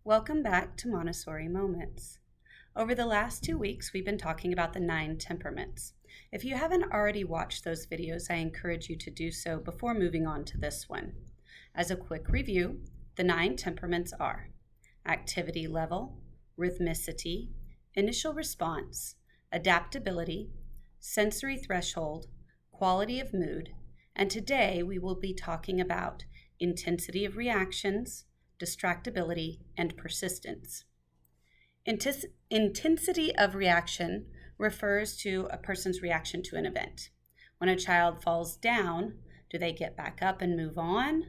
Welcome back to Montessori Moments. Over the last 2 weeks, we've been talking about the 9 temperaments. If you haven't already watched those videos, I encourage you to do so before moving on to this one. As a quick review, the 9 temperaments are activity level, rhythmicity, initial response, adaptability, sensory threshold, quality of mood, and today we will be talking about intensity of reactions, distractibility, and persistence. Intensity of reaction refers to a person's reaction to an event. When a child falls down, do they get back up and move on?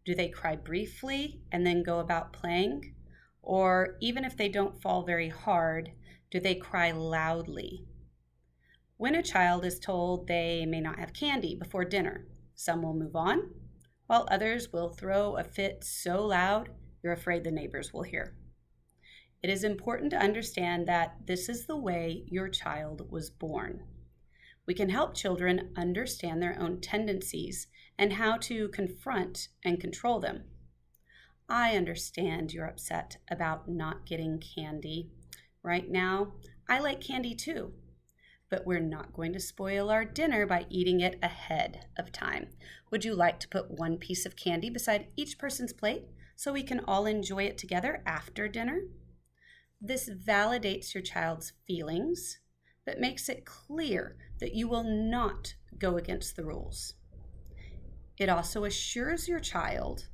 Do they cry briefly and then go about playing? Or even if they don't fall very hard, do they cry loudly? When a child is told they may not have candy before dinner, some will move on, while others will throw a fit so loud you're afraid the neighbors will hear. It is important to understand that this is the way your child was born. We can help children understand their own tendencies and how to confront and control them. I understand you're upset about not getting candy. Right now, I like candy too. But we're not going to spoil our dinner by eating it ahead of time. Would you like to put one piece of candy beside each person's plate so we can all enjoy it together after dinner? This validates your child's feelings, but makes it clear that you will not go against the rules. It also assures your child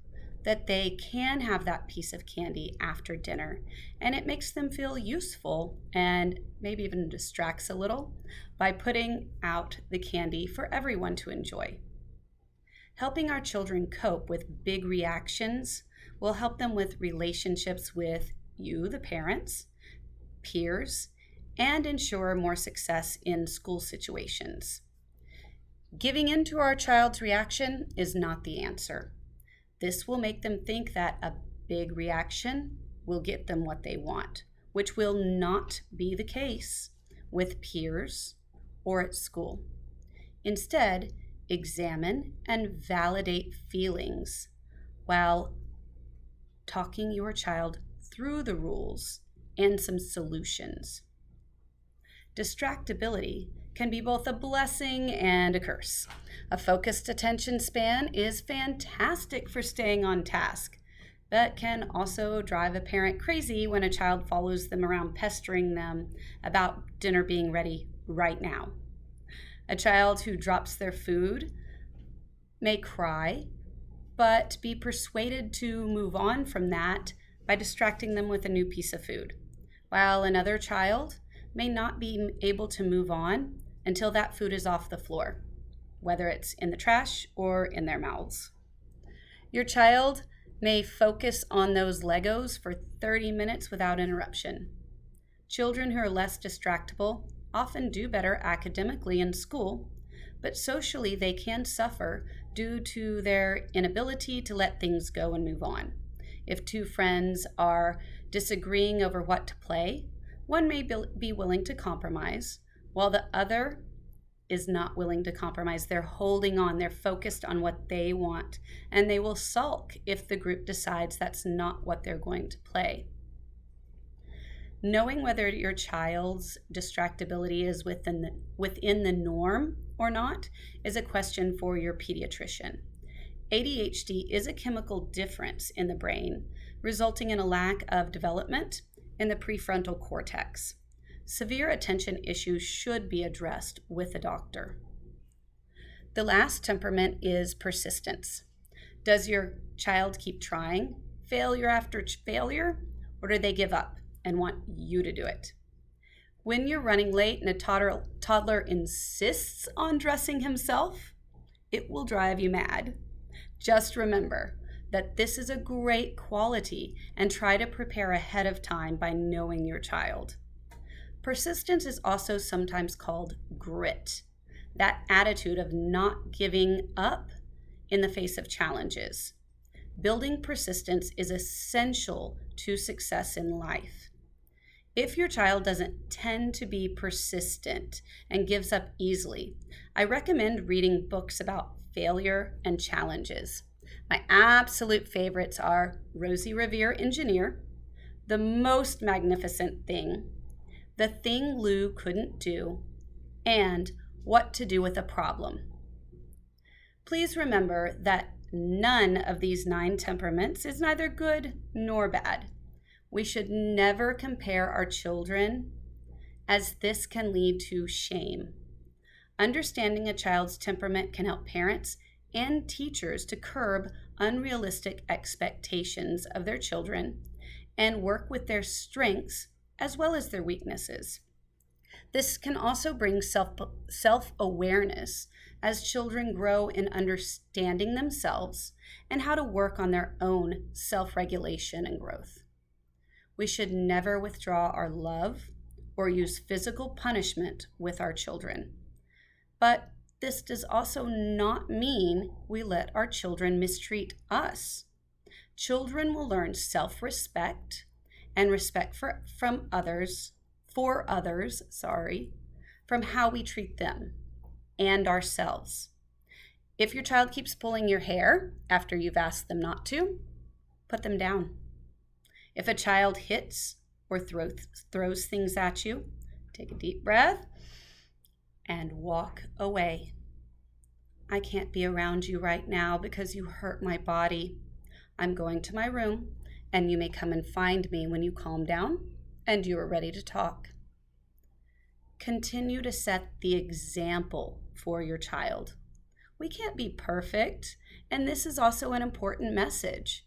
that they can have that piece of candy after dinner, and it makes them feel useful and maybe even distracts a little by putting out the candy for everyone to enjoy. Helping our children cope with big reactions will help them with relationships with you, the parents, peers, and ensure more success in school situations. Giving in to our child's reaction is not the answer. This will make them think that a big reaction will get them what they want, which will not be the case with peers or at school. Instead, examine and validate feelings while talking your child through the rules and some solutions. Distractibility can be both a blessing and a curse. A focused attention span is fantastic for staying on task, but can also drive a parent crazy when a child follows them around pestering them about dinner being ready right now. A child who drops their food may cry, but be persuaded to move on from that by distracting them with a new piece of food, while another child may not be able to move on until that food is off the floor, whether it's in the trash or in their mouths. Your child may focus on those Legos for 30 minutes without interruption. Children who are less distractible often do better academically in school, but socially they can suffer due to their inability to let things go and move on. If two friends are disagreeing over what to play, one may be willing to compromise, while the other is not willing to compromise. They're holding on, they're focused on what they want, and they will sulk if the group decides that's not what they're going to play. Knowing whether your child's distractibility is within the norm or not is a question for your pediatrician. ADHD is a chemical difference in the brain, resulting in a lack of development in the prefrontal cortex. Severe attention issues should be addressed with a doctor. The last temperament is persistence. Does your child keep trying, failure after failure, or do they give up and want you to do it? When you're running late and a toddler insists on dressing himself, it will drive you mad. Just remember that this is a great quality and try to prepare ahead of time by knowing your child. Persistence is also sometimes called grit, that attitude of not giving up in the face of challenges. Building persistence is essential to success in life. If your child doesn't tend to be persistent and gives up easily, I recommend reading books about failure and challenges. My absolute favorites are Rosie Revere, Engineer, the most magnificent thing, the thing Lou couldn't do, and what to do with a problem. Please remember that none of these 9 temperaments is neither good nor bad. We should never compare our children, as this can lead to shame. Understanding a child's temperament can help parents and teachers to curb unrealistic expectations of their children and work with their strengths as well as their weaknesses. This can also bring self-awareness as children grow in understanding themselves and how to work on their own self-regulation and growth. We should never withdraw our love or use physical punishment with our children. But this does also not mean we let our children mistreat us. Children will learn self-respect and respect from others, from how we treat them and ourselves. If your child keeps pulling your hair after you've asked them not to, put them down. If a child hits or throws things at you, take a deep breath and walk away. I can't be around you right now because you hurt my body. I'm going to my room, and you may come and find me when you calm down and you are ready to talk. Continue to set the example for your child. We can't be perfect, and this is also an important message.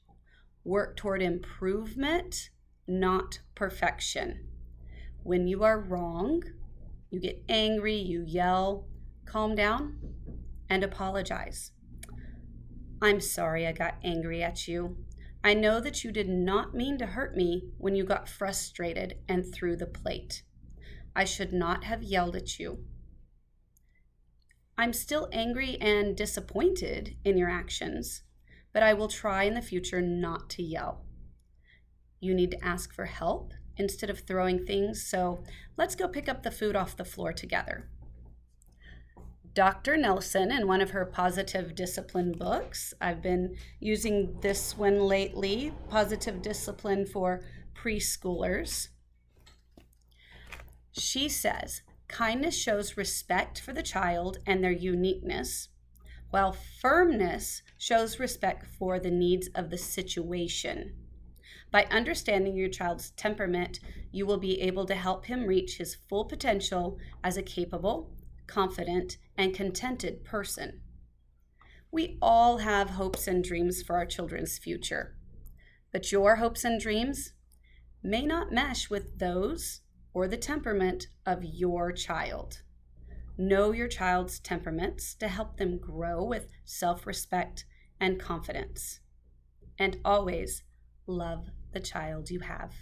Work toward improvement, not perfection. When you are wrong, you get angry, you yell, calm down, and apologize. I'm sorry I got angry at you. I know that you did not mean to hurt me when you got frustrated and threw the plate. I should not have yelled at you. I'm still angry and disappointed in your actions, but I will try in the future not to yell. You need to ask for help instead of throwing things, so let's go pick up the food off the floor together. Dr. Nelson, in one of her Positive Discipline books, I've been using this one lately, Positive Discipline for Preschoolers. She says, kindness shows respect for the child and their uniqueness, while firmness shows respect for the needs of the situation. By understanding your child's temperament, you will be able to help him reach his full potential as a capable, confident, and contented person. We all have hopes and dreams for our children's future, but your hopes and dreams may not mesh with those or the temperament of your child. Know your child's temperaments to help them grow with self-respect and confidence. And always love the child you have.